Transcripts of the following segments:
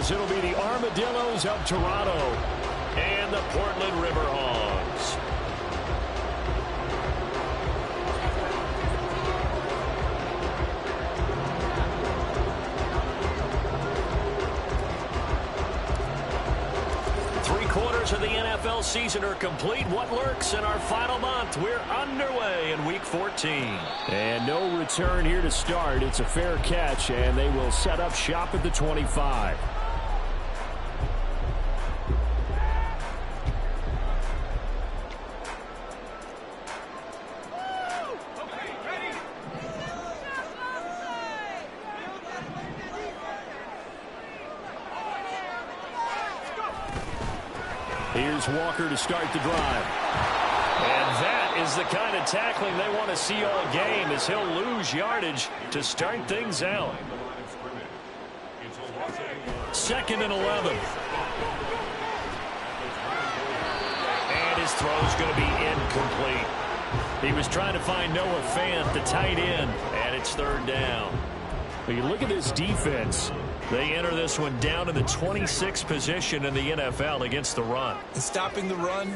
as it'll be the Armadillos of Toronto and the Portland Riverhogs. Three-quarters of the NFL season are complete. What lurks in our final month? We're underway in Week 14. And no return here to start. It's a fair catch, and they will set up shop at the 25. Here's Walker to start the drive. And that is the kind of tackling they want to see all game, as he'll lose yardage to start things out. 2nd and 11. And his throw is going to be incomplete. He was trying to find Noah Fant, the tight end, and it's 3rd down. When you look at this defense, they enter this one down in the 26th position in the NFL against the run. And stopping the run,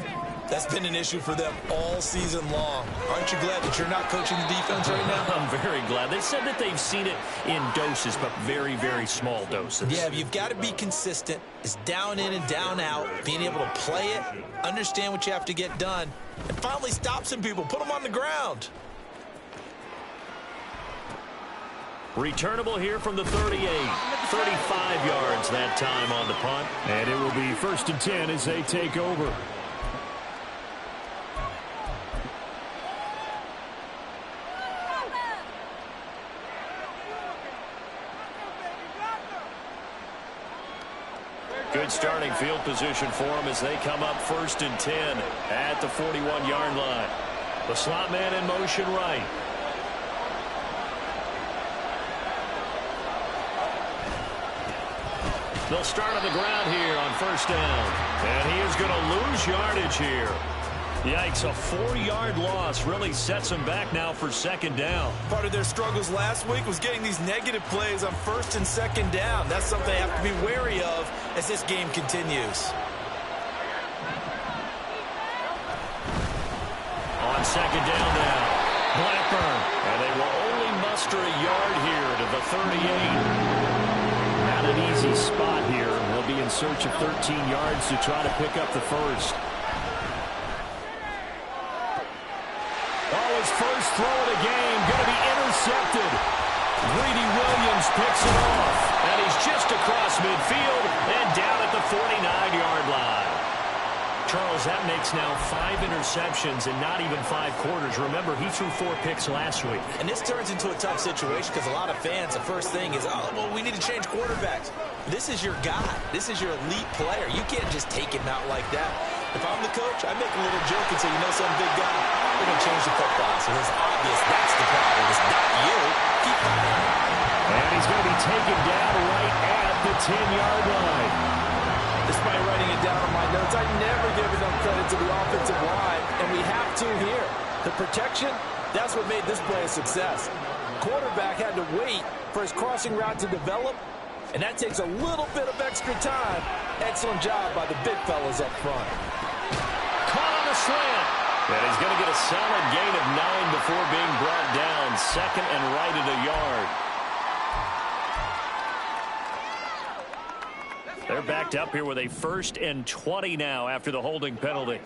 that's been an issue for them all season long. Aren't you glad that you're not coaching the defense right now? I'm very glad. They said that they've seen it in doses, but very, very small doses. Yeah, you've got to be consistent. It's down in and down out, being able to play it, understand what you have to get done, and finally stop some people, put them on the ground. Returnable here from the 38. 35 yards that time on the punt. And it will be 1st and 10 as they take over. Good starting field position for them as they come up 1st and 10 at the 41-yard line. The slot man in motion right. They'll start on the ground here on 1st down. And he is going to lose yardage here. Yikes, a 4-yard loss really sets them back now for 2nd down. Part of their struggles last week was getting these negative plays on 1st and 2nd down. That's something they have to be wary of as this game continues. On 2nd down now, Blackburn. And they will only muster a yard here to the 38. Not an easy spot here. They'll be in search of 13 yards to try to pick up the first. Oh, his first throw of the game going to be intercepted. Greedy Williams picks it off. And he's just across midfield and down at the 49-yard line. Charles, that makes now 5 interceptions in not even 5 quarters. Remember, he threw 4 picks last week. And this turns into a tough situation because a lot of fans, the first thing is, oh, well, we need to change quarterbacks. This is your guy. This is your elite player. You can't just take him out like that. If I'm the coach, I make a little joke and say, you know, some big guy, we're going to change the football. So it's obvious that's the problem. It's not you. Keep going. And he's going to be taken down right at the 10-yard line. Despite writing it down on my notes, I never give enough credit to the offensive line, and we have to here. The protection, that's what made this play a success. Quarterback had to wait for his crossing route to develop, and that takes a little bit of extra time. Excellent job by the big fellas up front. Caught on a slant. And he's going to get a solid gain of 9 before being brought down. 2nd and right at a yard. They're backed up here with a 1st and 20 now after the holding penalty.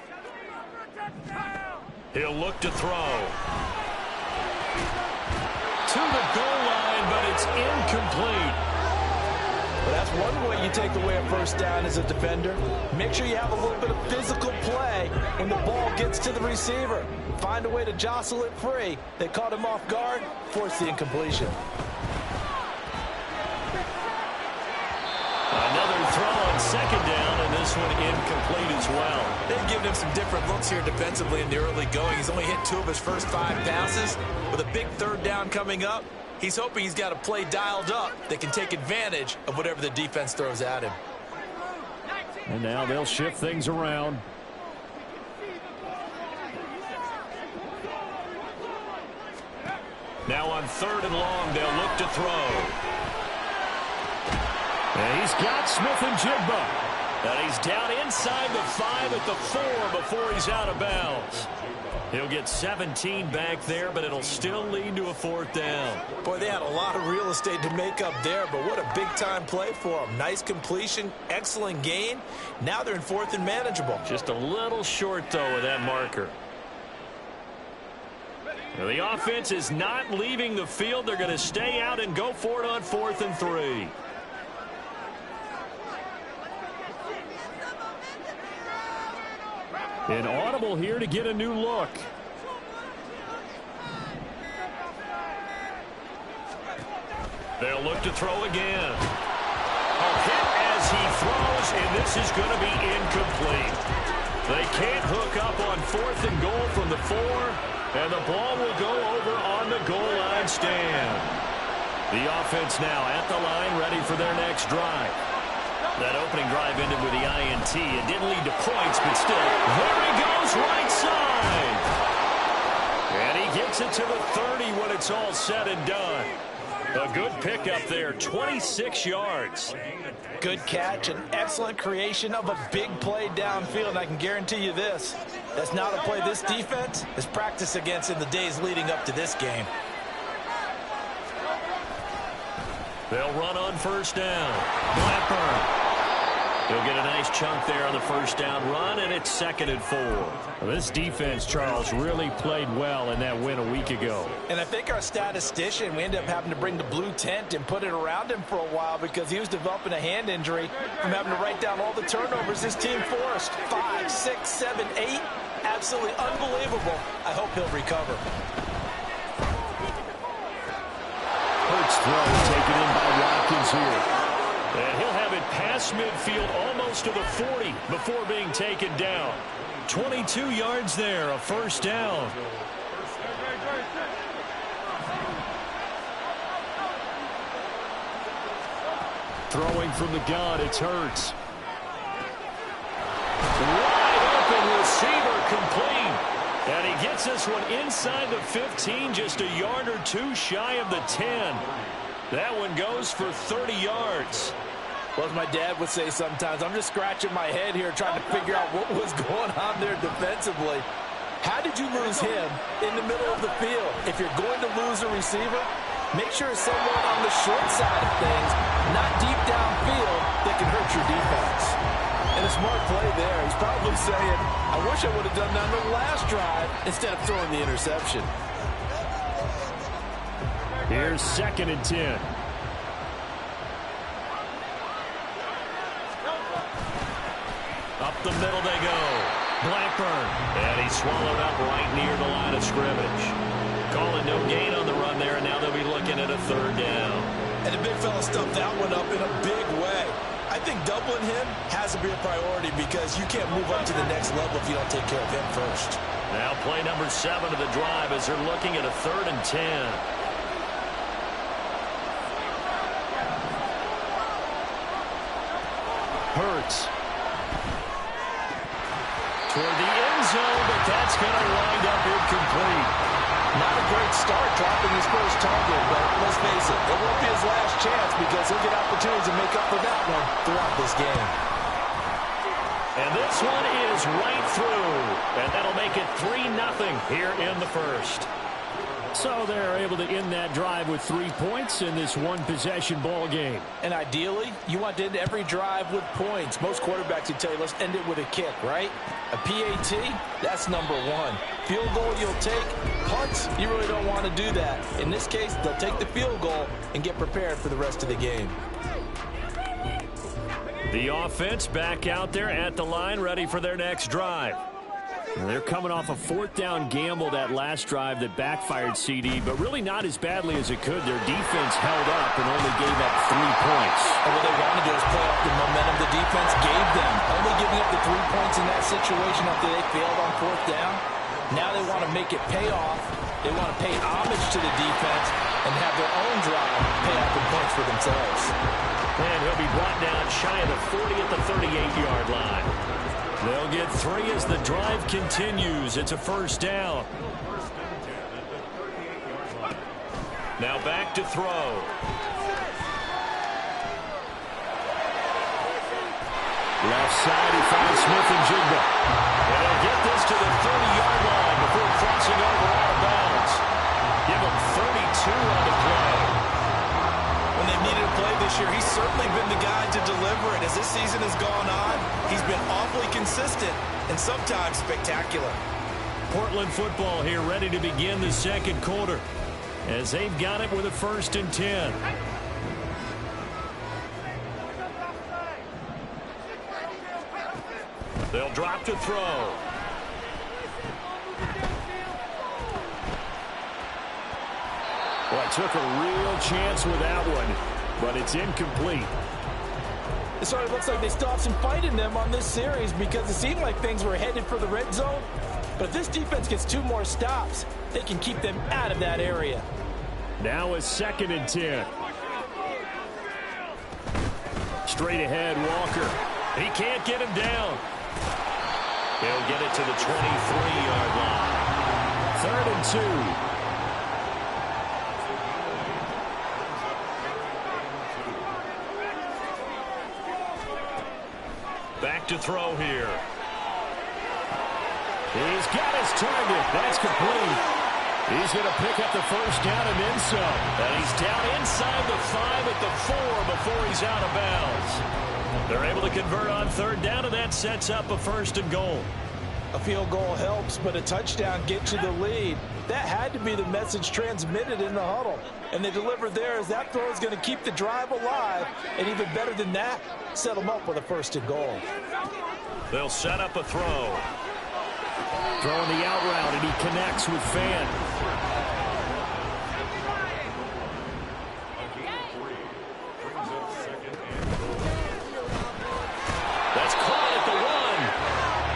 He'll look to throw. To the goal line, but it's incomplete. Well, that's one way you take away a 1st down as a defender. Make sure you have a little bit of physical play when the ball gets to the receiver. Find a way to jostle it free. They caught him off guard, forced the incompletion. Another throw on 2nd down, and this one incomplete as well. They've given him some different looks here defensively in the early going. He's only hit 2 of his first 5 passes. With a big 3rd down coming up, he's hoping he's got a play dialed up that can take advantage of whatever the defense throws at him. And now they'll shift things around. Now on 3rd and long, they'll look to throw. And he's got Smith and Jigba. And he's down inside the 5 at the 4 before he's out of bounds. He'll get 17 back there, but it'll still lead to a 4th down. Boy, they had a lot of real estate to make up there, but what a big-time play for them. Nice completion, excellent gain. Now they're in 4th and manageable. Just a little short, though, of that marker. Now, the offense is not leaving the field. They're going to stay out and go for it on 4th and 3. An audible here to get a new look. They'll look to throw again. A hit as he throws, and this is going to be incomplete. They can't hook up on 4th and goal from the 4, and the ball will go over on the goal line stand. The offense now at the line, ready for their next drive. That opening drive ended with the INT. It didn't lead to points, but still, there he goes right side. And he gets it to the 30 when it's all said and done. A good pickup there, 26 yards. Good catch, an excellent creation of a big play downfield, and I can guarantee you this. That's not a play this defense has practiced against in the days leading up to this game. They'll run on 1st down. Blackburn. He'll get a nice chunk there on the 1st down run, and it's 2nd and 4. Well, this defense, Charles, really played well in that win a week ago. And I think our statistician, we ended up having to bring the blue tent and put it around him for a while because he was developing a hand injury from having to write down all the turnovers his team forced. 5, 6, 7, 8. Absolutely unbelievable. I hope he'll recover. Hurts throw taken in by Watkins here. And he'll have it past midfield almost to the 40 before being taken down. 22 yards there, a 1st down. Throwing from the gun, it's Hurts. Wide open receiver complete. And he gets this one inside the 15, just a yard or 2 shy of the 10. That one goes for 30 yards. Well, as my dad would say sometimes, I'm just scratching my head here trying to figure out what was going on there defensively. How did you lose him in the middle of the field? If you're going to lose a receiver, make sure it's someone on the short side of things, not deep downfield, that can hurt your defense. And a smart play there. He's probably saying, I wish I would have done that on the last drive instead of throwing the interception. Here's 2nd and 10. Up the middle they go. Blackburn. And he's swallowed up right near the line of scrimmage. Calling no gain on the run there, and now they'll be looking at a 3rd down. And the big fella stuffed that one up in a big way. I think doubling him has to be a priority because you can't move up to the next level if you don't take care of him first. Now play number 7 of the drive as they're looking at a 3rd and 10. Hurts. Toward the end zone, but that's going to wind up incomplete. Not a great start dropping his first target, but let's face it, it won't be his last chance because he'll get opportunities to make up for that one throughout this game. And this one is right through, and that'll make it 3-0 here in the 1st. So they're able to end that drive with 3 points in this one-possession ball game. And ideally, you want to end every drive with points. Most quarterbacks would tell you, let's end it with a kick, right? A PAT, that's number 1. Field goal you'll take. Punts, you really don't want to do that. In this case, they'll take the field goal and get prepared for the rest of the game. The offense back out there at the line, ready for their next drive. They're coming off a 4th down gamble that last drive that backfired CD, but really not as badly as it could. Their defense held up and only gave up 3 points. And what they wanted to do is play off the momentum the defense gave them. Only giving up the 3 points in that situation after they failed on 4th down. Now they want to make it pay off. They want to pay homage to the defense and have their own drive pay off the points for themselves. And he'll be brought down shy of the 40 at the 38-yard line. They'll get 3 as the drive continues. It's a 1st down. Now back to throw. Left side, he finds Smith and Jigba. And they'll get this to the 30-yard line before crossing over out of bounds. Give him 32 on the play. When they've needed a play this year, he's certainly been the guy to deliver it. As this season has gone on, he's been awfully consistent and sometimes spectacular. Portland football here, ready to begin the second quarter as they've got it with a 1st and 10. They'll drop to throw. Well, took a real chance with that one, but it's incomplete. So it looks like they still have some fight in them on this series because it seemed like things were headed for the red zone. But if this defense gets 2 more stops, they can keep them out of that area. Now a 2nd and 10. Straight ahead, Walker. He can't get him down. He'll get it to the 23-yard line. 3rd and 2. Back to throw here. He's got his target. That's complete. He's going to pick up the 1st down and then some. And he's down inside the 5 at the 4 before he's out of bounds. They're able to convert on 3rd down, and that sets up a 1st and goal. A field goal helps, but a touchdown gets you the lead. That had to be the message transmitted in the huddle. And they delivered there as that throw is going to keep the drive alive. And even better than that, set them up with a 1st and goal. They'll set up a throw. Throwing the out route, and he connects with Fan. That's caught at the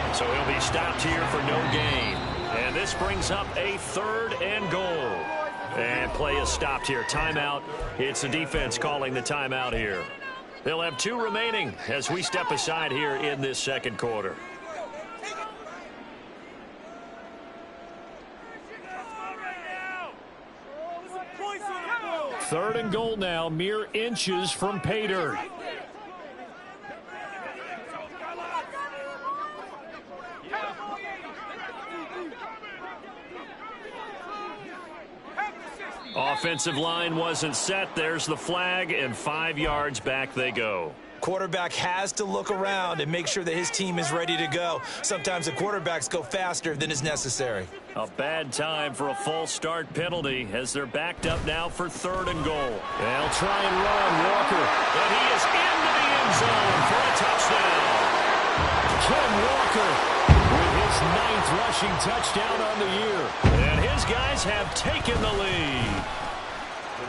1. So he'll be stopped here for no gain. And this brings up a 3rd and goal. And play is stopped here. Timeout. It's the defense calling the timeout here. They'll have 2 remaining as we step aside here in this second quarter. 3rd and goal now, mere inches from pay dirt. Offensive line wasn't set. There's the flag, and 5 yards back they go. Quarterback has to look around and make sure that his team is ready to go. Sometimes the quarterbacks go faster than is necessary. A bad time for a false start penalty as they're backed up now for 3rd and goal. They'll try and run Walker. And he is into the end zone for a touchdown. Ken Walker with his 9th rushing touchdown on the year. And his guys have taken the lead.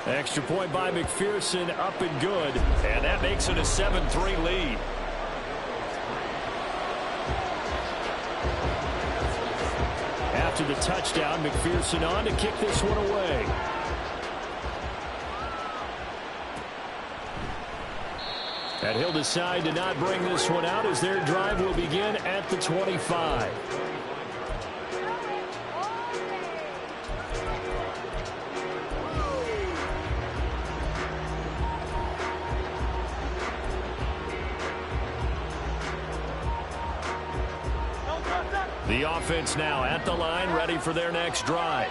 Extra point by McPherson, up and good. And that makes it a 7-3 lead. After the touchdown, McPherson on to kick this one away. And he'll decide to not bring this one out as their drive will begin at the 25. The offense now at the line, ready for their next drive.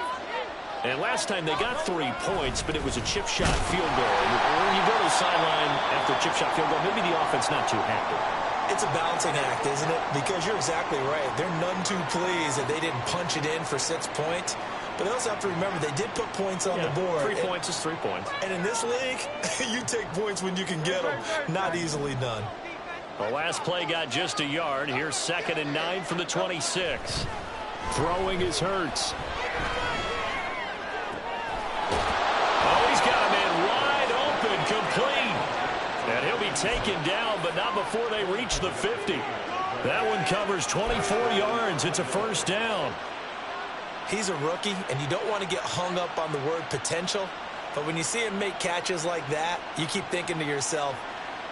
And last time they got 3 points, but it was a chip shot field goal. When you go to the sideline after a chip shot field goal, maybe the offense not too happy. It's a balancing act, isn't it? Because you're exactly right. They're none too pleased that they didn't punch it in for 6 points. But they also have to remember they did put points on the board. 3 points is 3 points. And in this league, you take points when you can get them. Not easily done. The last play got just a yard. Here's 2nd and 9 from the 26. Throwing is Hurts. Oh, he's got a man wide open, complete. And he'll be taken down, but not before they reach the 50. That one covers 24 yards. It's a 1st down. He's a rookie, and you don't want to get hung up on the word potential. But when you see him make catches like that, you keep thinking to yourself,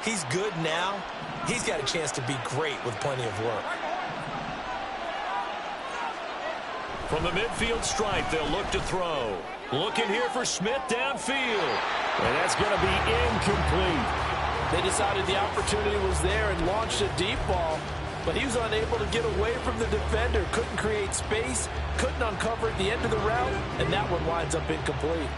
he's good now. He's got a chance to be great with plenty of work. From the midfield stripe, they'll look to throw. Looking here for Smith downfield. And that's going to be incomplete. They decided the opportunity was there and launched a deep ball, but he was unable to get away from the defender, couldn't create space, couldn't uncover at the end of the route, and that one winds up incomplete.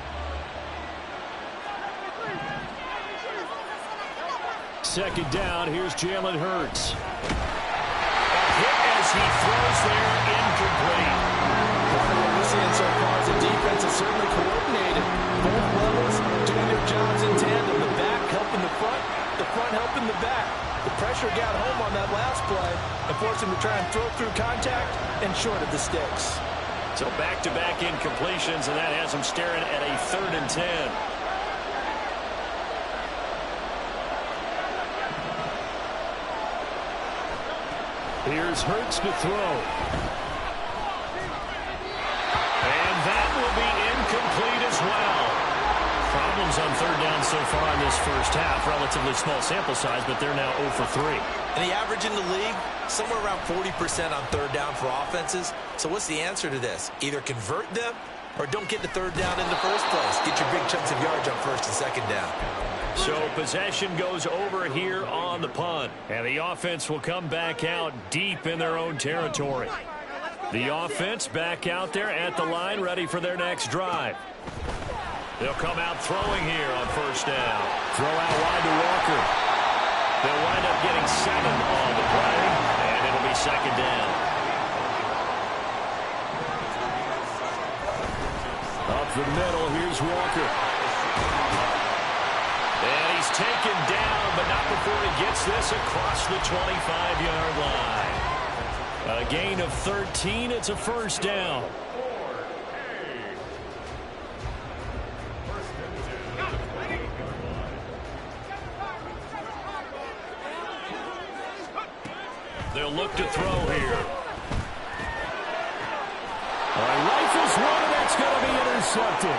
Second down, here's Jalen Hurts. A hit as he throws there, incomplete. Part of what we're seeing so far is the defense is certainly coordinated. Both levels doing their jobs in tandem. The back helping the front helping the back. The pressure got home on that last play and forced him to try and throw through contact and short of the sticks. So back-to-back incompletions, and that has him staring at a 3rd and 10. Here's Hurts to throw. And that will be incomplete as well. Problems on 3rd down so far in this first half. Relatively small sample size, but they're now 0 for 3. And the average in the league, somewhere around 40% on 3rd down for offenses. So what's the answer to this? Either convert them or don't get the 3rd down in the first place. Get your big chunks of yards on 1st and 2nd down. So possession goes over here on the punt. And the offense will come back out deep in their own territory. The offense back out there at the line, ready for their next drive. They'll come out throwing here on 1st down. Throw out wide to Walker. They'll wind up getting 7 on the play, and it'll be 2nd down. Up the middle, here's Walker. And he's taken down, but not before he gets this across the 25-yard line. A gain of 13, it's a 1st down. They'll look to throw here. Rifles one, and that's going to be intercepted.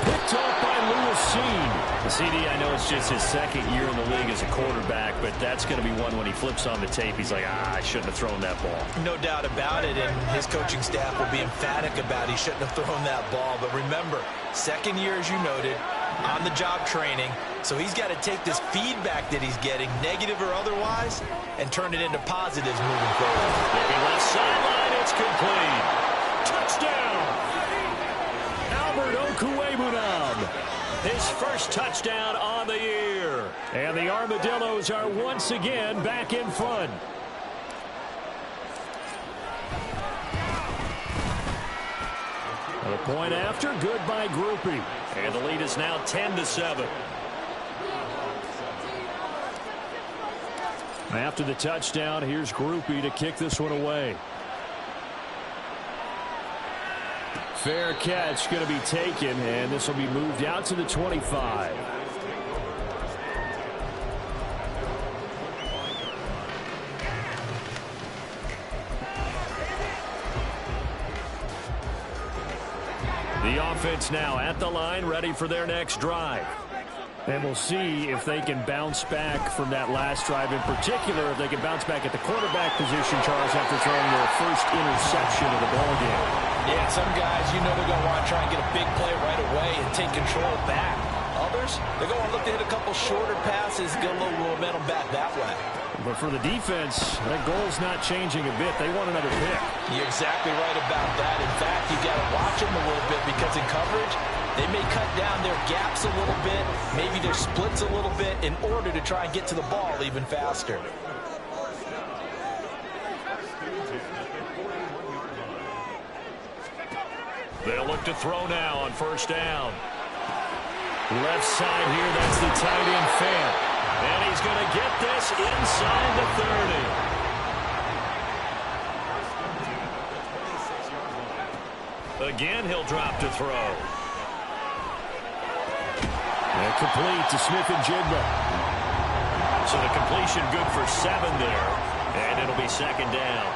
Picked off by Lewis Cine. The CD, I know it's just his 2nd year in the league as a quarterback, but that's going to be one when he flips on the tape. He's like, I shouldn't have thrown that ball. No doubt about it, and his coaching staff will be emphatic about he shouldn't have thrown that ball. But remember, 2nd year, as you noted, on-the-job training. So he's got to take this feedback that he's getting, negative or otherwise, and turn it into positives moving forward. Looking left sideline, it's complete. Touchdown! Albert Okwuegbunam. His first touchdown on the year. And the Armadillos are once again back in front. A point after, good by Groupie. And the lead is now 10-7. After the touchdown, here's Groupie to kick this one away. Fair catch going to be taken, and this will be moved out to the 25. The offense now at the line, ready for their next drive. And we'll see if they can bounce back from that last drive. In particular, if they can bounce back at the quarterback position, Charles, after throwing their first interception of the ballgame. Yeah, some guys, you know they're going to want to try and get a big play right away and take control back. Others, they're going to look to hit a couple shorter passes, get a little momentum back that way. But for the defense, that goal's not changing a bit. They want another pick. You're exactly right about that. In fact, you got to watch them a little bit because in coverage, they may cut down their gaps a little bit, maybe their splits a little bit in order to try and get to the ball even faster. They'll look to throw now on 1st down. Left side here, that's the tight end Fant. And he's going to get this inside the 30. Again, he'll drop to throw. And complete to Smith-Njigba. So the completion good for 7 there. And it'll be 2nd down.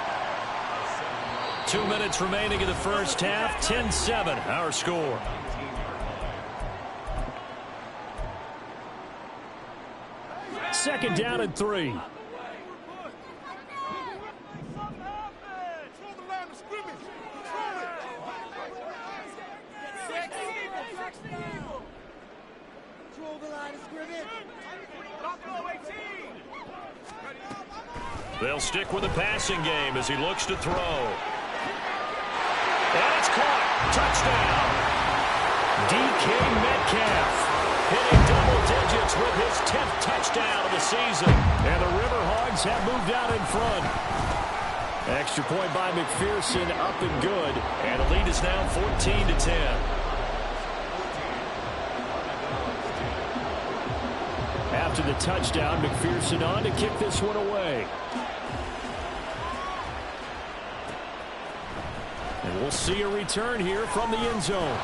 2 minutes remaining in the first half. 10-7, our score. Second down and 3. Control the line of scrimmage. They'll stick with the passing game as he looks to throw. And it's caught. Touchdown. DK Metcalf hitting double digits with his 10th touchdown of the season. And the Riverhogs have moved out in front. Extra point by McPherson, up and good. And the lead is now 14-10. After the touchdown, McPherson on to kick this one away. And we'll see a return here from the end zone.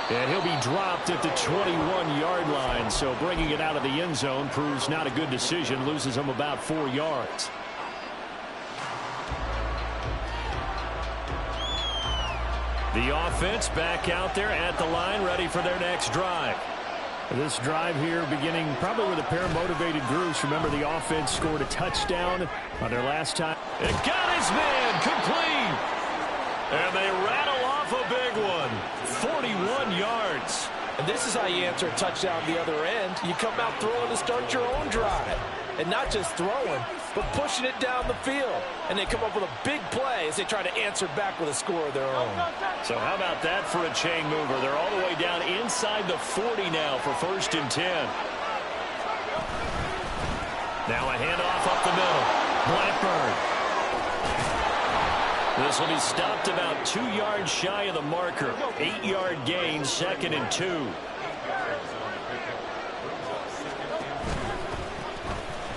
And he'll be dropped at the 21-yard line, so bringing it out of the end zone proves not a good decision, loses him about 4 yards. The offense back out there at the line, ready for their next drive. This drive here beginning probably with a pair of motivated groups. Remember, the offense scored a touchdown on their last time. It got his man complete. And they rattle off a big one. 41 yards. And this is how you answer a touchdown the other end. You come out throwing to start your own drive. And not just throwing, but pushing it down the field. And they come up with a big play as they try to answer back with a score of their own. So how about that for a chain mover? They're all the way down inside the 40 now for 1st and 10. Now a handoff up the middle. Blackburn. This will be stopped about 2 yards shy of the marker. 8-yard gain, 2nd and 2.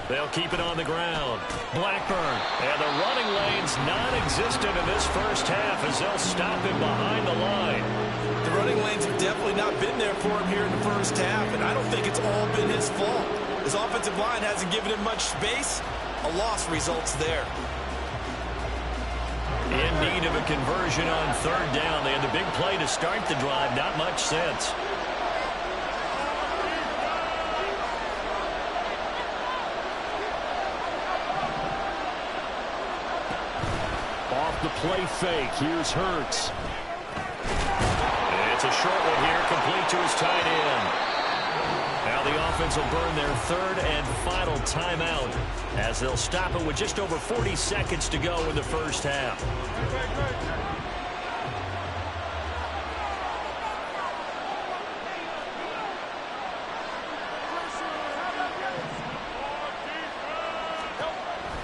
They'll keep it on the ground. Blackburn. And the running lane's non-existent in this first half as they'll stop him behind the line. The running lanes have definitely not been there for him here in the first half, and I don't think it's all been his fault. His offensive line hasn't given him much space. A loss results there. In need of a conversion on 3rd down. They had the big play to start the drive. Not much sense. Off the play fake. Here's Hurts. And it's a short one here, complete to his tight end. Now the offense will burn their 3rd and final timeout as they'll stop it with just over 40 seconds to go in the first half.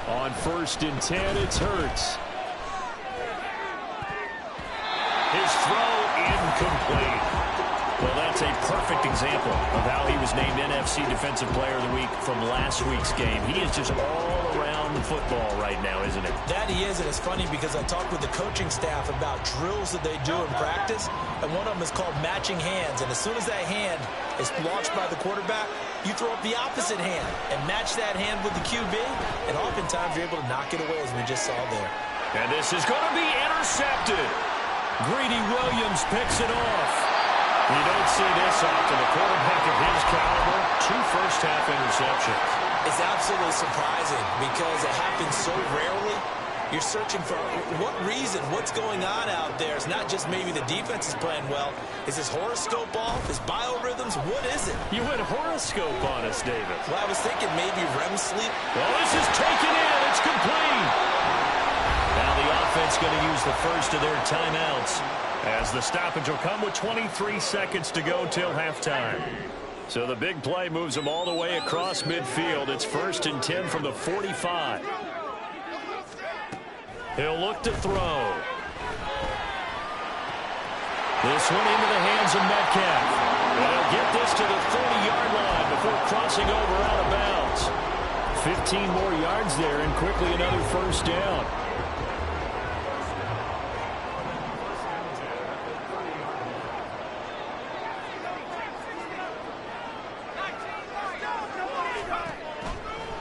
On 1st and 10, it's Hurts. His throw incomplete. Well, that's a perfect example of how he was named NFC Defensive Player of the Week from last week's game. He is just all around the football right now, isn't it? That he is, and it's funny because I talked with the coaching staff about drills that they do in practice, and one of them is called matching hands. And as soon as that hand is launched by the quarterback, you throw up the opposite hand and match that hand with the QB, and oftentimes you're able to knock it away, as we just saw there. And this is going to be intercepted. Greedy Williams picks it off. You don't see this often. A quarterback of his caliber, 2 first-half interceptions. It's absolutely surprising because it happens so rarely. You're searching for what reason, what's going on out there. It's not just maybe the defense is playing well. Is his horoscope off? His biorhythms? What is it? You went horoscope on us, David. Well, I was thinking maybe REM sleep. Well, this is taken in. It's complete. Now the offense going to use the first of their timeouts as the stoppage will come with 23 seconds to go till halftime. So the big play moves them all the way across midfield. It's 1st and 10 from the 45. He'll look to throw. This one into the hands of Metcalf. They'll get this to the 30-yard line before crossing over out of bounds. 15 more yards there and quickly another first down.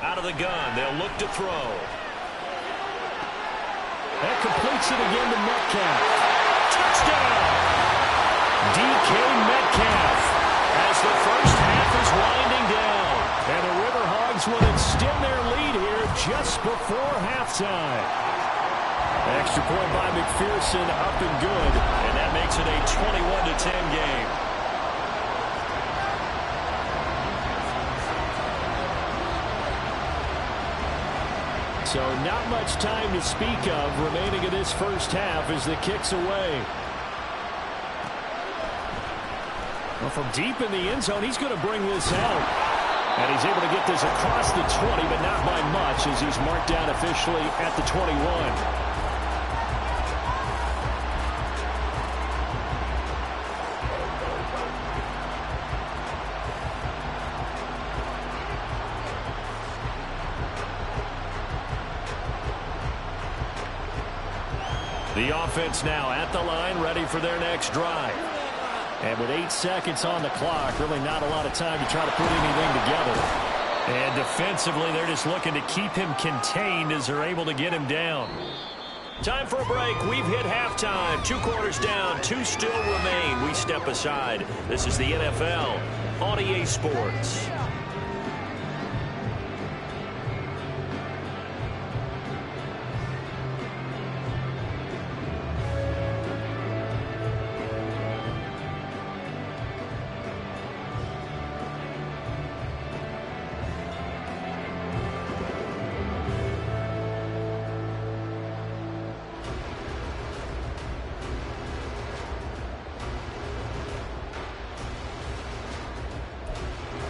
Out of the gun, they'll look to throw. That completes it again to Metcalf. Touchdown! DK Metcalf as the first half is winding down. And the Riverhogs will extend their lead here just before halftime. Extra point by McPherson, up and good. And that makes it a 21-10 game. So not much time to speak of remaining in this first half as the kick's away. Well, from deep in the end zone, he's going to bring this out. And he's able to get this across the 20, but not by much as he's marked down officially at the 21. The offense now at the line, ready for their next drive. And with 8 seconds on the clock, really not a lot of time to try to put anything together. And defensively, they're just looking to keep him contained as they're able to get him down. Time for a break. We've hit halftime. 2 quarters down, 2 still remain. We step aside. This is the NFL on EA Sports.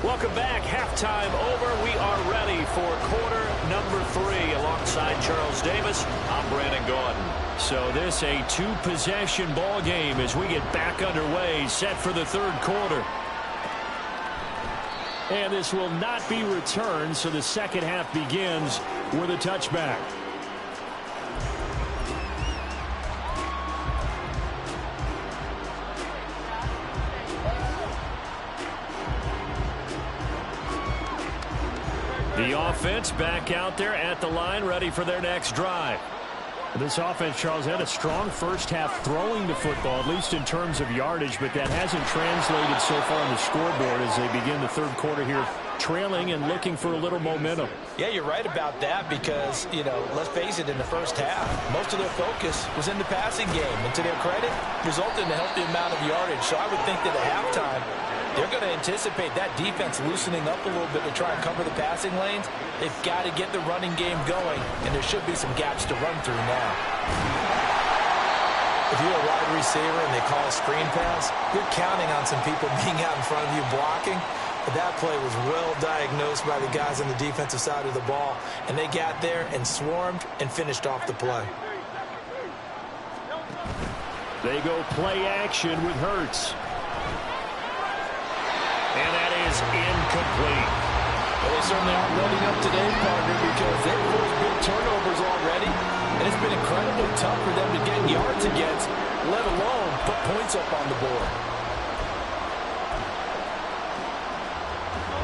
Welcome back. Halftime over. We are ready for quarter number 3. Alongside Charles Davis, I'm Brandon Gaudin. So this a 2-possession ball game as we get back underway, set for the third quarter. And this will not be returned, so the second half begins with a touchback. The offense back out there at the line, ready for their next drive. This offense, Charles, had a strong first half throwing the football, at least in terms of yardage, but that hasn't translated so far on the scoreboard as they begin the third quarter here, trailing and looking for a little momentum. Yeah, you're right about that because, let's face it, in the first half, most of their focus was in the passing game. And to their credit, resulted in a healthy amount of yardage. So I would think that at halftime, they're going to anticipate that defense loosening up a little bit to try and cover the passing lanes. They've got to get the running game going, and there should be some gaps to run through now. If you're a wide receiver and they call a screen pass, you're counting on some people being out in front of you blocking. But that play was well diagnosed by the guys on the defensive side of the ball, and they got there and swarmed and finished off the play. They go play action with Hurts. And that is incomplete. Well, they certainly aren't letting up today, partner, because they've forced big turnovers already, and it's been incredibly tough for them to get yards against, let alone put points up on the board.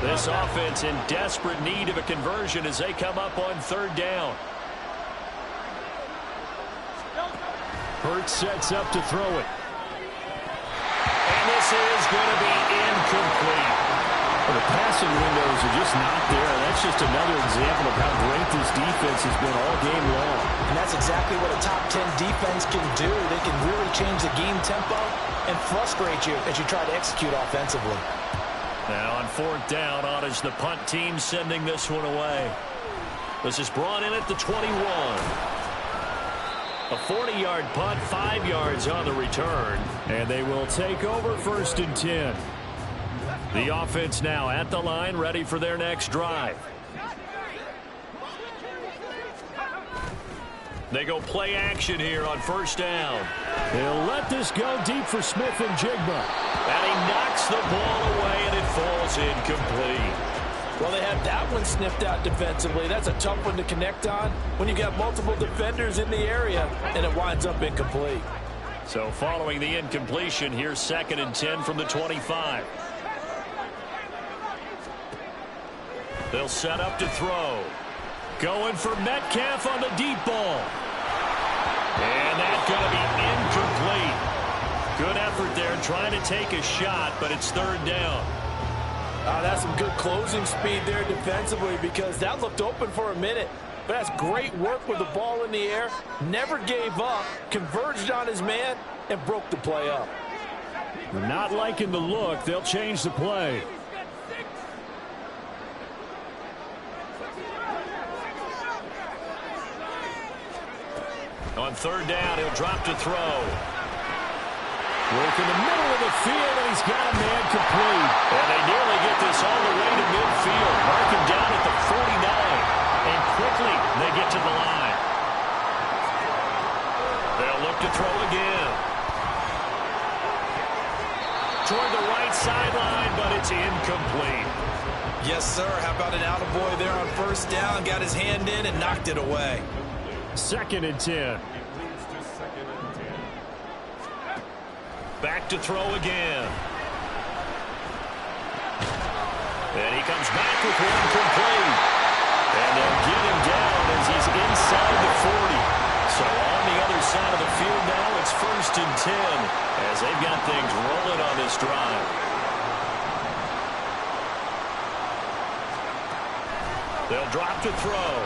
This offense in desperate need of a conversion as they come up on third down. Hurts sets up to throw it. And this is going to be incomplete. Well, the passing windows are just not there. That's just another example of how great this defense has been all game long. And that's exactly what a top 10 defense can do. They can really change the game tempo and frustrate you as you try to execute offensively. Now on fourth down, on is the punt team sending this one away. This is brought in at the 21. A 40-yard punt, 5 yards on the return. And they will take over first and 10. The offense now at the line, ready for their next drive. They go play action here on first down. They'll let this go deep for Smith and Jigba. And he knocks the ball away, and it falls incomplete. Well, they had that one sniffed out defensively. That's a tough one to connect on when you got multiple defenders in the area, and it winds up incomplete. So following the incompletion, here's second and 10 from the 25. They'll set up to throw. Going for Metcalf on the deep ball. And that's going to be incomplete. Good effort there trying to take a shot, but it's third down. That's some good closing speed there defensively because that looked open for a minute. But that's great work with the ball in the air. Never gave up, converged on his man, and broke the play up. Not liking the look. They'll change the play. On third down, he'll drop to throw. Work in the middle of the field, and he's got a man complete. And they nearly get this all the way to midfield. Mark him down at the 49. And quickly, they get to the line. They'll look to throw again. Toward the right sideline, but it's incomplete. Yes, sir. How about an attaboy there on first down? Got his hand in and knocked it away. 2nd and 10. Back to throw again. And he comes back with one complete. And they'll get him down as he's inside the 40. So on the other side of the field now, it's 1st and 10 as they've got things rolling on this drive. They'll drop to throw.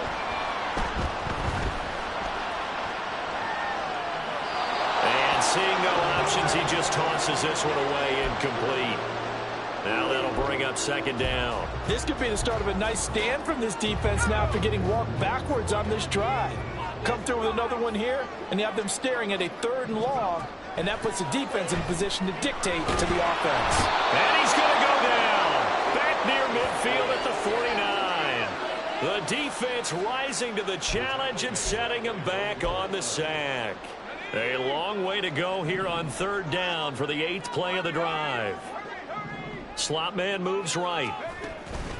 And seeing no options, he just tosses this one away incomplete. Now that'll bring up 2nd down. This could be the start of a nice stand from this defense now after getting walked backwards on this drive. Come through with another one here, and you have them staring at a 3rd and long, and that puts the defense in a position to dictate to the offense. And he's going to go down. Back near midfield at the 49. The defense rising to the challenge and setting him back on the sack. A long way to go here on 3rd down for the 8th play of the drive. Slot man moves right.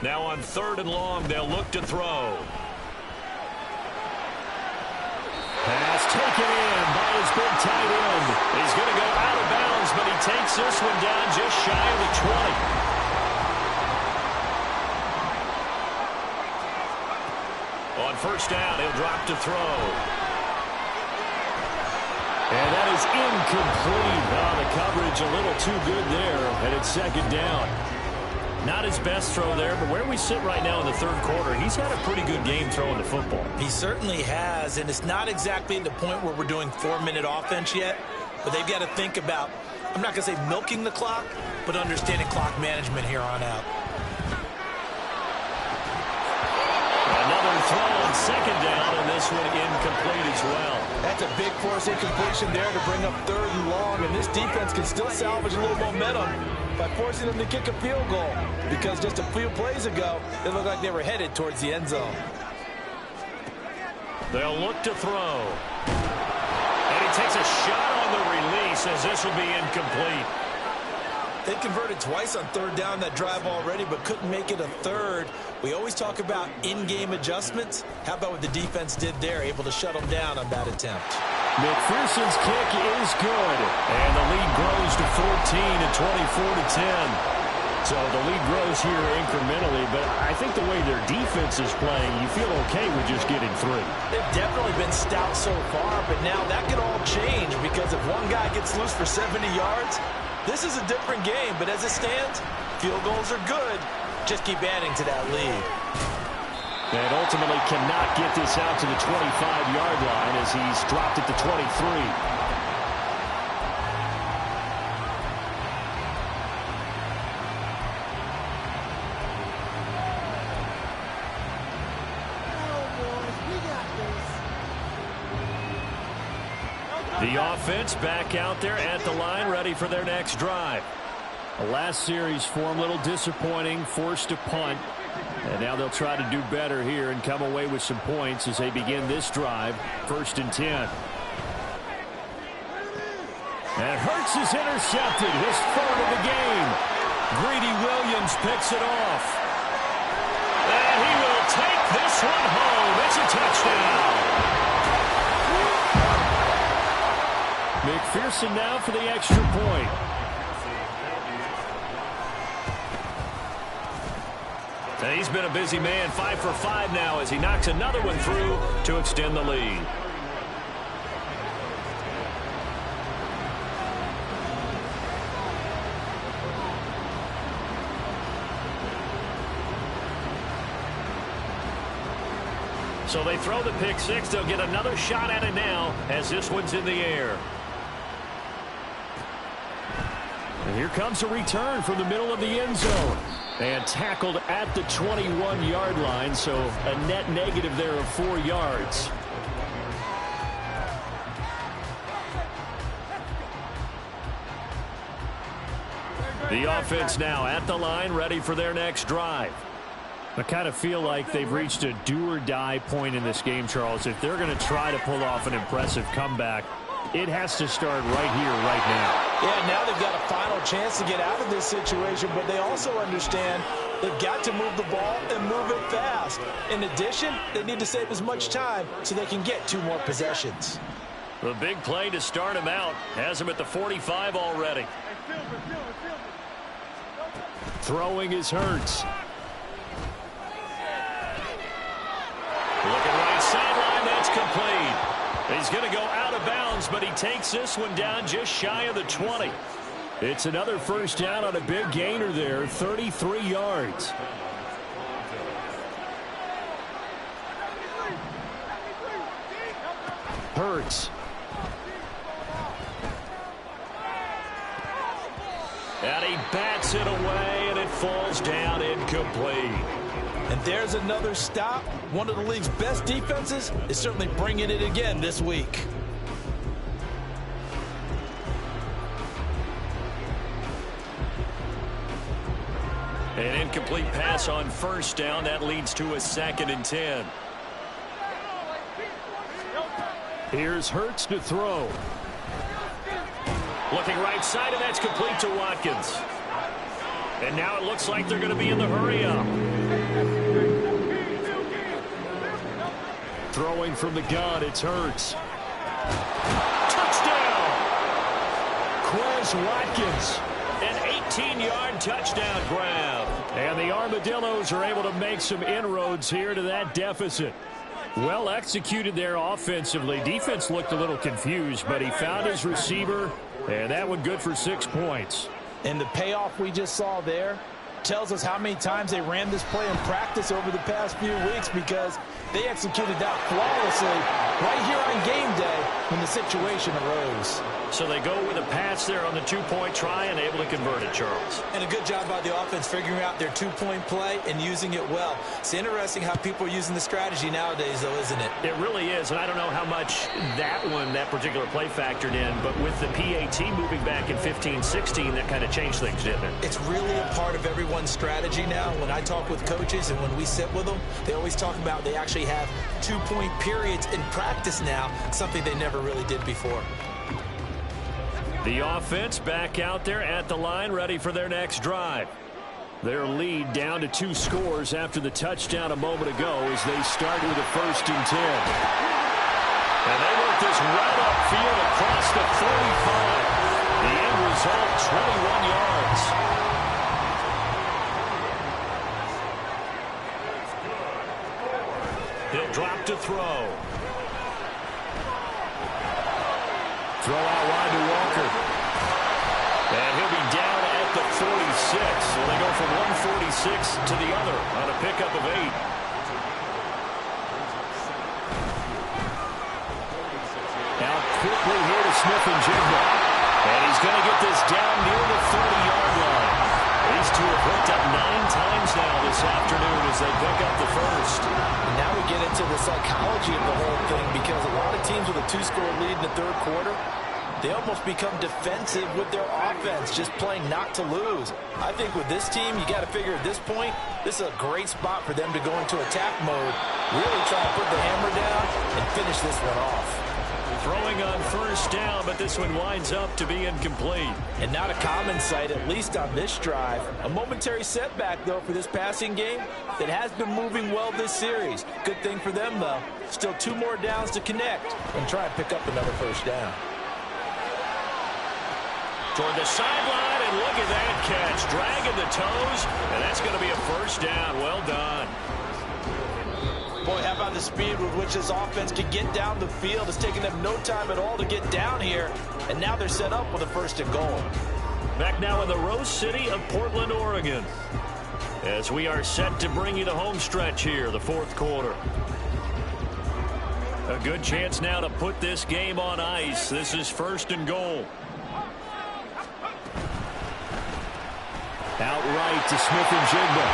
Now on 3rd and long, they'll look to throw. Pass taken in by his big tight end. He's going to go out of bounds, but he takes this one down just shy of the 20. On 1st down, he'll drop to throw. And that is incomplete. The coverage a little too good there, and it's 2nd down. Not his best throw there, but where we sit right now in the 3rd quarter, he's had a pretty good game throwing the football. He certainly has, and it's not exactly at the point where we're doing 4-minute offense yet, but they've got to think about, I'm not going to say milking the clock, but understanding clock management here on out. Another throw on 2nd down, and this one incomplete as well. That's a big force incompletion there to bring up 3rd and long, and this defense can still salvage a little momentum by forcing them to kick a field goal, because just a few plays ago, it looked like they were headed towards the end zone. They'll look to throw. And he takes a shot on the release as this will be incomplete. They converted twice on 3rd down that drive already, but couldn't make it a 3rd. We always talk about in-game adjustments. How about what the defense did there, able to shut them down on that attempt? McPherson's kick is good. And the lead grows to 14 at 24-10. So the lead grows here incrementally, but I think the way their defense is playing, you feel okay with just getting 3. They've definitely been stout so far, but now that could all change, because if one guy gets loose for 70 yards, this is a different game. But as it stands, field goals are good. Just keep adding to that lead. And ultimately cannot get this out to the 25-yard line as he's dropped at the 23. The offense back out there at the line, ready for their next drive. The last series for him, a little disappointing, forced to punt. And now they'll try to do better here and come away with some points as they begin this drive, 1st and 10. And Hurts is intercepted, his 3rd of the game. Greedy Williams picks it off. And he will take this one home. It's a touchdown. McPherson now for the extra point. And he's been a busy man, 5 for 5 now as he knocks another one through to extend the lead. So they throw the pick six. They'll get another shot at it now as this one's in the air. And here comes a return from the middle of the end zone. And tackled at the 21-yard line, so a net negative there of 4 yards. The offense now at the line, ready for their next drive. I kind of feel like they've reached a do-or-die point in this game, Charles. If they're going to try to pull off an impressive comeback, it has to start right here, right now. Yeah, now they've got a final chance to get out of this situation, but they also understand they've got to move the ball and move it fast. In addition, they need to save as much time so they can get 2 more possessions. The big play to start him out has him at the 45 already. Throwing is Hurts. Looking right sideline, that's complete. He's going to go out of bounds, but he takes this one down just shy of the 20. It's another first down on a big gainer there, 33 yards. Hurts. And he bats it away, and it falls down incomplete. And there's another stop. One of the league's best defenses is certainly bringing it again this week. An incomplete pass on first down. That leads to a 2nd and 10. Here's Hurts to throw. Looking right side, and that's complete to Watkins. And now it looks like they're going to be in the hurry-up. Throwing from the gun, it's Hurts. Touchdown! Quez Watkins. An 18-yard touchdown grab. And the Armadillos are able to make some inroads here to that deficit. Well executed there offensively. Defense looked a little confused, but he found his receiver, and that one good for 6 points. And the payoff we just saw there tells us how many times they ran this play in practice over the past few weeks, because they executed that flawlessly right here on game day when the situation arose. So they go with a pass there on the 2-point try and able to convert it, Charles. And a good job by the offense figuring out their 2-point play and using it well. It's interesting how people are using the strategy nowadays, though, isn't it? It really is, and I don't know how much that particular play factored in, but with the PAT moving back in 15-16, that kind of changed things, didn't it? It's really a part of everyone's strategy now. When I talk with coaches and when we sit with them, they always talk about they actually have 2-point periods in practice now, something they never really did before. The offense back out there at the line, ready for their next drive. Their lead down to 2 scores after the touchdown a moment ago as they start with a 1st and 10. And they work this right upfield across the 45. The end result, 21 yards. He'll drop to throw. Throw out wide to Walker. And he'll be down at the 46. So they go from 146 to the other on a pickup of 8. Now quickly here to Smith-Njigba. And he's going to get this down near the 30-yard line. These two have hooked up 9 times now this afternoon as they pick up the 1st. Now we get into the psychology of the whole thing, because a lot of teams with a 2-score lead in the 3rd quarter, they almost become defensive with their offense, just playing not to lose. I think with this team, you got to figure at this point, this is a great spot for them to go into attack mode, really try to put the hammer down and finish this one off. Throwing on 1st down, but this one winds up to be incomplete. And not a common sight, at least on this drive. A momentary setback, though, for this passing game that has been moving well this series. Good thing for them, though. Still 2 more downs to connect and try and pick up another 1st down. Toward the sideline, and look at that catch. Dragging the toes, and that's going to be a 1st down. Well done. Boy, how about the speed with which this offense can get down the field? It's taken them no time at all to get down here, and now they're set up with a 1st and goal. Back now in the Rose City of Portland, Oregon, as we are set to bring you the home stretch here, the 4th quarter. A good chance now to put this game on ice. This is 1st and goal. Outright to Smith-Njigba.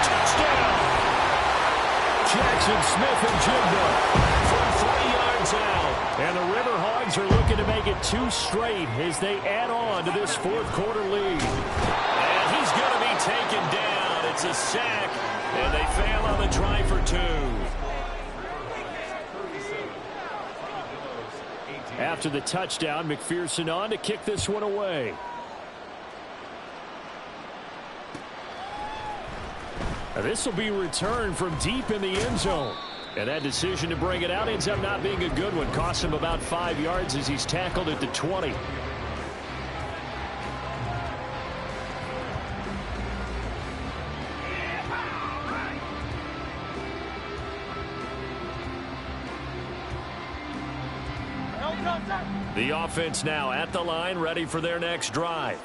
Touchdown! Jackson Smith-Njigba from 3 yards out. And the Riverhogs are looking to make it 2 straight as they add on to this 4th quarter lead. And taken down. It's a sack, and they fail on the try for 2. After the touchdown, McPherson on to kick this one away. This will be returned from deep in the end zone. And that decision to bring it out ends up not being a good one. Costs him about 5 yards as he's tackled at the 20. The offense now at the line, ready for their next drive.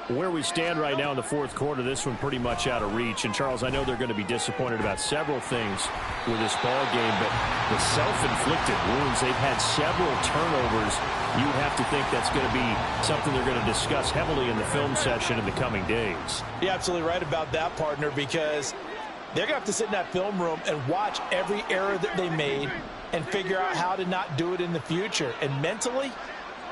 Where we stand right now in the fourth quarter, this one pretty much out of reach. And, Charles, I know they're going to be disappointed about several things with this ball game, but the self-inflicted wounds, they've had several turnovers. You have to think that's going to be something they're going to discuss heavily in the film session in the coming days. You're absolutely right about that, partner, because they're going to have to sit in that film room and watch every error that they made and figure out how to not do it in the future. And mentally,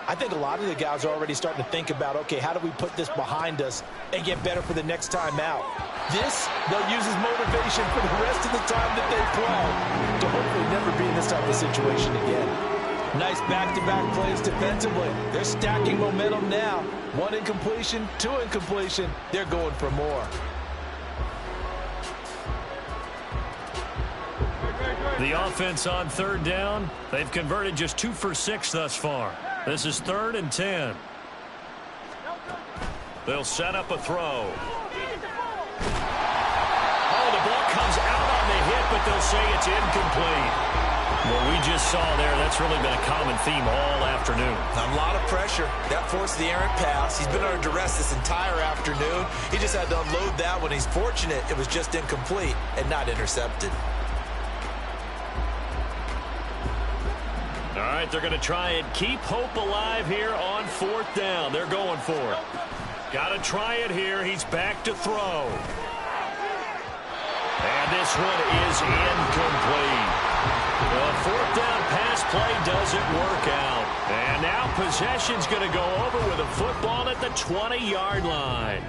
I think a lot of the guys are already starting to think about, okay, how do we put this behind us and get better for the next time out? This, they'll use as motivation for the rest of the time that they play to hopefully never be in this type of situation again. Nice back-to-back plays defensively. They're stacking momentum now. 1 incompletion, 2 incompletion. They're going for more. The offense on third down, they've converted just 2 for 6 thus far. This is 3rd and 10. They'll set up a throw. Oh, the ball comes out on the hit, but they'll say it's incomplete. What we just saw there, that's really been a common theme all afternoon. A lot of pressure. That forced the errant pass. He's been under duress this entire afternoon. He just had to unload that one. He's fortunate it was just incomplete and not intercepted. All right, they're going to try and keep hope alive here on 4th down. They're going for it. Got to try it here. He's back to throw. And this one is incomplete. The 4th down pass play doesn't work out. And now possession's going to go over with a football at the 20-yard line.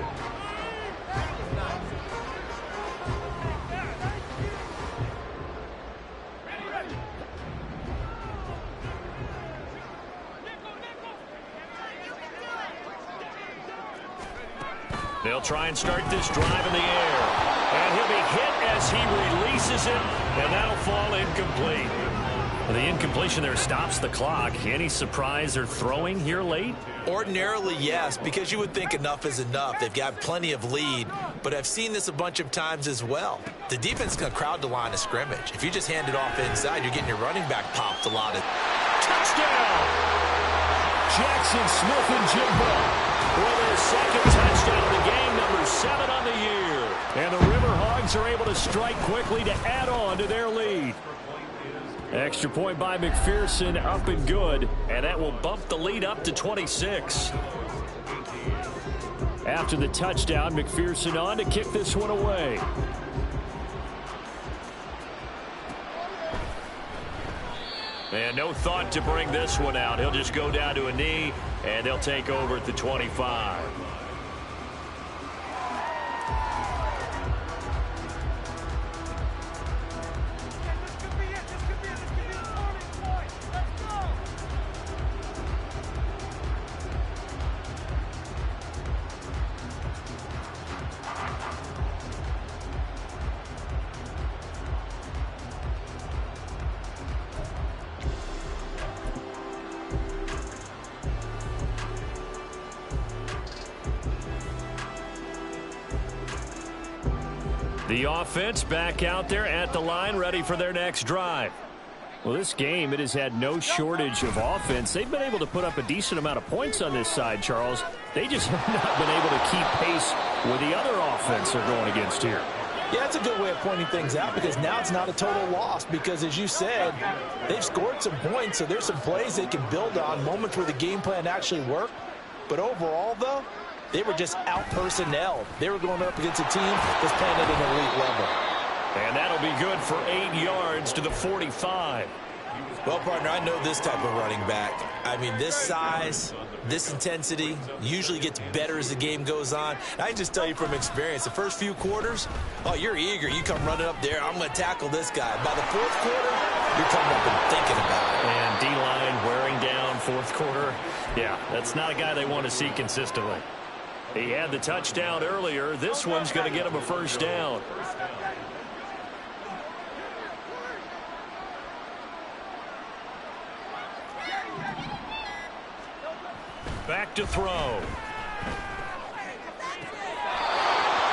They'll try and start this drive in the air. And he'll be hit as he releases it, and that'll fall incomplete. The incompletion there stops the clock. Any surprise they're throwing here late? Ordinarily, yes, because you would think enough is enough. They've got plenty of lead, but I've seen this a bunch of times as well. The defense is going to crowd the line of scrimmage. If you just hand it off inside, you're getting your running back popped a lot. Touchdown! Jackson Smith and Jimbo for their 2nd touchdown of the game, number 7 on the year. And the Riverhogs are able to strike quickly to add on to their lead. Extra point by McPherson, up and good, and that will bump the lead up to 26. After the touchdown, McPherson on to kick this one away. And no thought to bring this one out. He'll just go down to a knee, and they'll take over at the 25. The offense back out there at the line, ready for their next drive. Well, this game, it has had no shortage of offense. They've been able to put up a decent amount of points on this side, Charles. They just have not been able to keep pace with the other offense they're going against here. Yeah, that's a good way of pointing things out, because now it's not a total loss, because as you said, they've scored some points, so there's some plays they can build on, moments where the game plan actually worked. But overall, though, they were just out-personnelled. They were going up against a team that's playing at an elite level. And that'll be good for 8 yards to the 45. Well, partner, I know this type of running back. I mean, this size, this intensity usually gets better as the game goes on. I can just tell you from experience, the first few quarters, oh, you're eager. You come running up there, I'm going to tackle this guy. By the fourth quarter, you're coming up and thinking about it. And D-line wearing down fourth quarter. Yeah, that's not a guy they want to see consistently. He had the touchdown earlier. This one's going to get him a first down. Back to throw.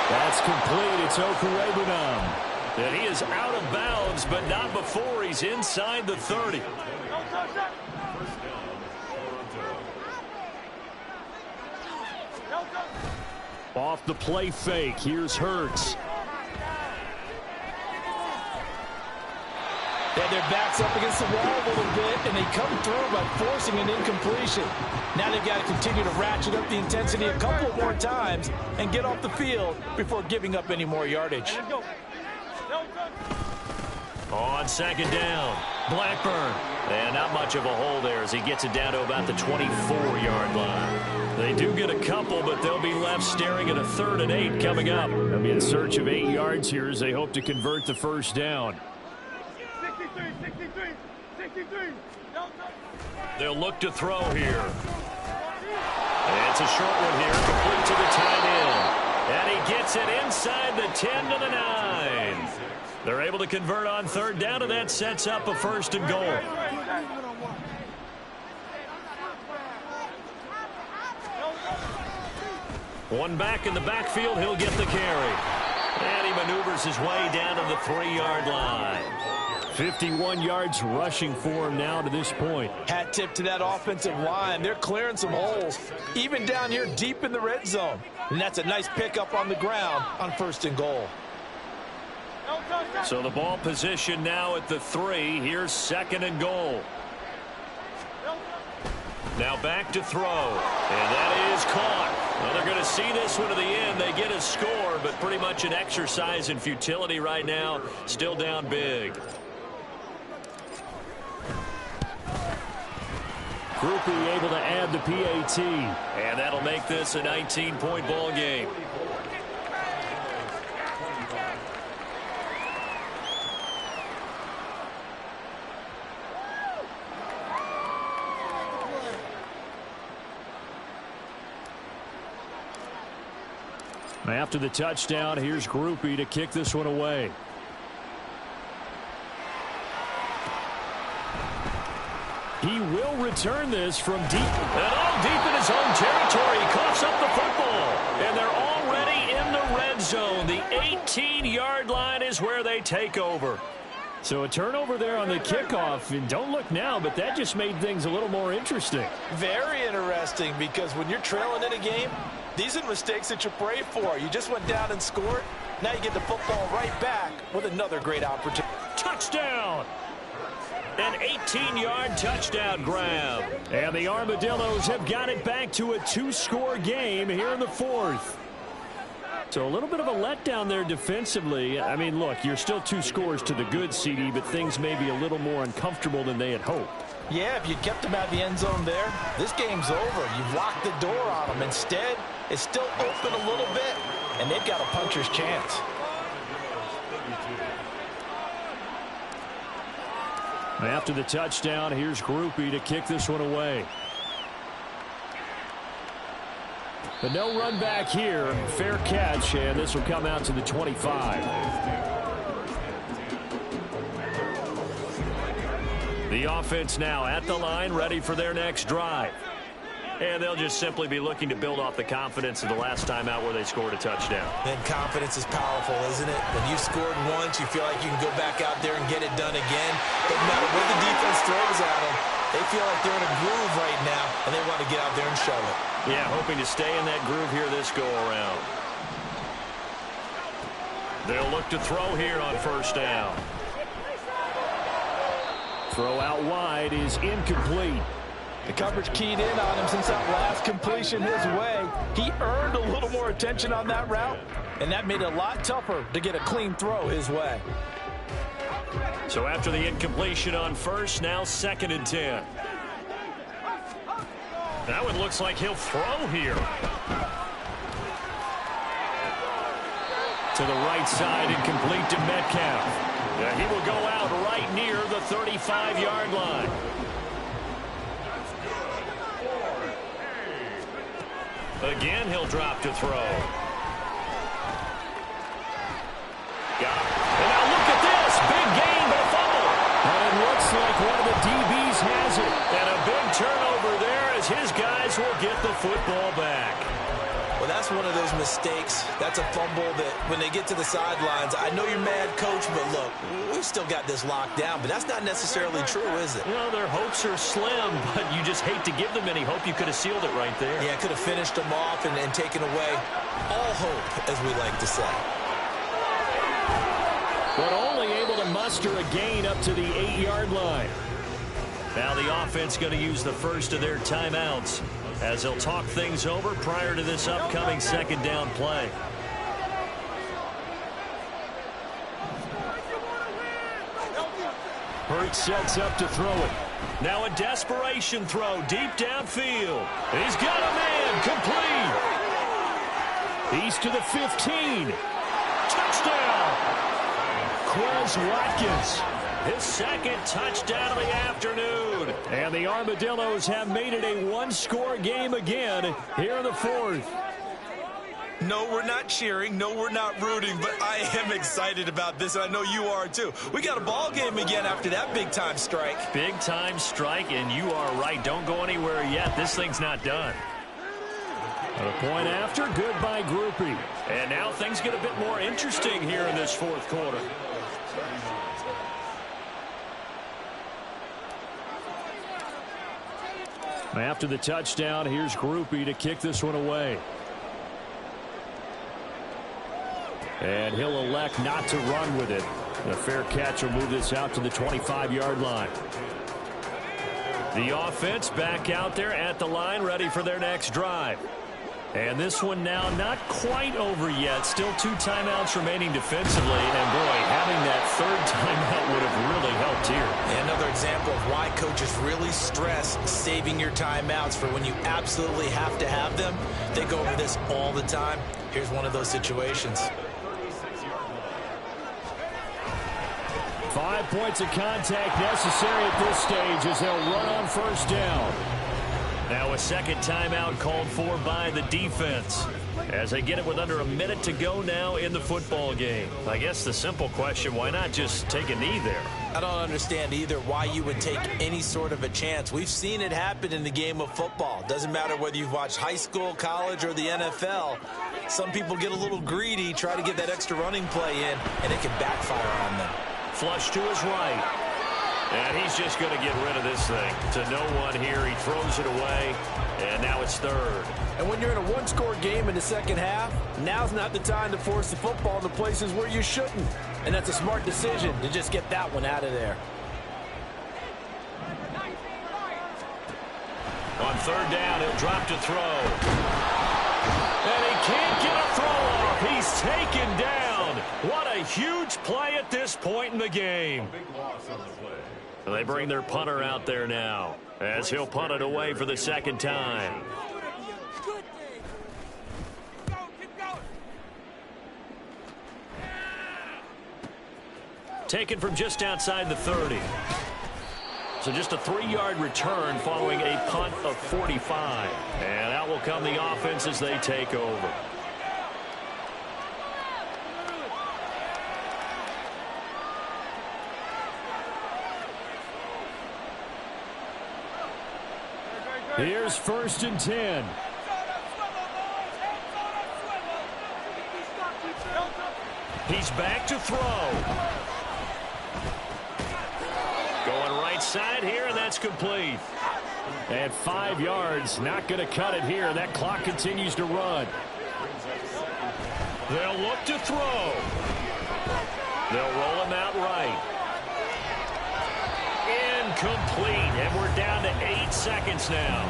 That's complete. It's Okurebunom. And he is out of bounds, but not before he's inside the 30. Off the play fake. Here's Hurts. Yeah, their backs up against the wall a little bit, and they come through by forcing an incompletion. Now they've got to continue to ratchet up the intensity a couple more times and get off the field before giving up any more yardage. On second down, Blackburn. And not much of a hole there as he gets it down to about the 24-yard line. They do get a couple, but they'll be left staring at a 3rd and 8 coming up. They'll be in search of 8 yards here as they hope to convert the first down. They'll look to throw here. And it's a short one here, complete to the tight end. And he gets it inside the 10 to the 9. They're able to convert on 3rd down, and that sets up a 1st and goal. One back in the backfield, he'll get the carry. And he maneuvers his way down to the 3-yard line. 51 yards rushing for him now to this point. Hat tip to that offensive line. They're clearing some holes, even down here deep in the red zone. And that's a nice pickup on the ground on 1st and goal. So the ball position now at the 3. Here's 2nd and goal. Now back to throw. And that is caught. Well, they're going to see this one to the end. They get a score, but pretty much an exercise in futility right now. Still down big. Groupie able to add the PAT. And that'll make this a 19-point ball game. After the touchdown, here's Groupie to kick this one away. He will return this from deep. And all deep in his own territory. He coughs up the football. And they're already in the red zone. The 18-yard line is where they take over. So a turnover there on the kickoff. And don't look now, but that just made things a little more interesting. Very interesting, because when you're trailing in a game, these are mistakes that you pray for. You just went down and scored. Now you get the football right back with another great opportunity. Touchdown! An 18-yard touchdown grab. And the Armadillos have got it back to a 2-score game here in the 4th. So a little bit of a letdown there defensively. I mean, look, you're still 2 scores to the good, CD, but things may be a little more uncomfortable than they had hoped. Yeah, if you kept them out of the end zone there, this game's over. You've locked the door on them. Instead, it's still open a little bit, and they've got a puncher's chance. After the touchdown, here's Groupie to kick this one away. But no run back here. Fair catch, and this will come out to the 25. The offense now at the line, ready for their next drive. And they'll just simply be looking to build off the confidence of the last time out where they scored a touchdown. And confidence is powerful, isn't it? When you scored once, you feel like you can go back out there and get it done again. But no matter what the defense throws at them, they feel like they're in a groove right now, and they want to get out there and show it. Yeah, hoping to stay in that groove here this go-around. They'll look to throw here on 1st down. Throw out wide is incomplete. The coverage keyed in on him since that last completion his way. He earned a little more attention on that route, and that made it a lot tougher to get a clean throw his way. So after the incompletion on first, now 2nd and 10. That one looks like he'll throw here. To the right side and complete to Metcalf. He will go out right near the 35-yard line. Again, he'll drop to throw. Got him. And now look at this. Big gain, but a fumble. And it looks like one of the DBs has it. And a big turnover there as his guys will get the football back. Well, that's one of those mistakes. That's a fumble that when they get to the sidelines, I know you're mad, Coach, but look, we've still got this locked down. But that's not necessarily true, is it? You know, their hopes are slim, but you just hate to give them any hope. You could have sealed it right there. Yeah, could have finished them off and taken away all hope, as we like to say. But only able to muster a gain up to the 8-yard line. Now the offense going to use the first of their timeouts as they'll talk things over prior to this upcoming 2nd down play. Hurts sets up to throw it. Now a desperation throw deep downfield. He's got a man complete. He's to the 15. Touchdown. Quez Watkins. His 2nd touchdown of the afternoon. And the Armadillos have made it a one-score game again here in the 4th. No, we're not cheering. No, we're not rooting. But I am excited about this, and I know you are too. We got a ball game again after that big-time strike. Big-time strike, and you are right. Don't go anywhere yet. This thing's not done. A point after, good by Groupie. And now things get a bit more interesting here in this 4th quarter. After the touchdown, here's Groupie to kick this one away. And he'll elect not to run with it. The fair catch will move this out to the 25-yard line. The offense back out there at the line, ready for their next drive. And this one now not quite over yet. Still 2 timeouts remaining defensively. And, boy, having that 3rd timeout would have really helped here. And another example of why coaches really stress saving your timeouts for when you absolutely have to have them. They go over this all the time. Here's one of those situations. 5 points of contact necessary at this stage as they'll run on 1st down. Now a 2nd timeout called for by the defense as they get it with under a minute to go now in the football game. I guess the simple question, why not just take a knee there? I don't understand either why you would take any sort of a chance. We've seen it happen in the game of football. Doesn't matter whether you've watched high school, college, or the NFL. Some people get a little greedy, try to get that extra running play in, and it can backfire on them. Flush to his right. And he's just going to get rid of this thing. To no one here. He throws it away. And now it's 3rd. And when you're in a one-score game in the 2nd half, now's not the time to force the football in the places where you shouldn't. And that's a smart decision to just get that one out of there. On 3rd down, he'll drop to throw. And he can't get a throw off. He's taken down. What a huge play at this point in the game. They bring their punter out there now as he'll punt it away for the 2nd time. Taken from just outside the 30. So just a 3-yard return following a punt of 45. And out will come the offense as they take over. Here's 1st and 10. He's back to throw. Going right side here, and that's complete. At 5 yards, not going to cut it here. That clock continues to run. They'll look to throw. They'll roll him out right. Incomplete, and we're down to 8 seconds now.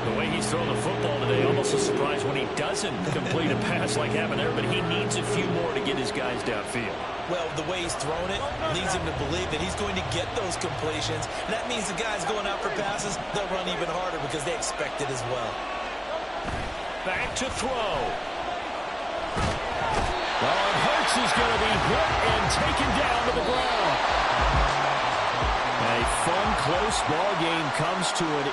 The way he's thrown the football today, almost a surprise when he doesn't complete a pass like happened there, but he needs a few more to get his guys downfield. Well, the way he's thrown it leads him to believe that he's going to get those completions. And that means the guys going out for passes, they'll run even harder because they expect it as well. Back to throw. Well, and Hurts is going to be hit and taken down to the ground. A fun, close ball game comes to an end.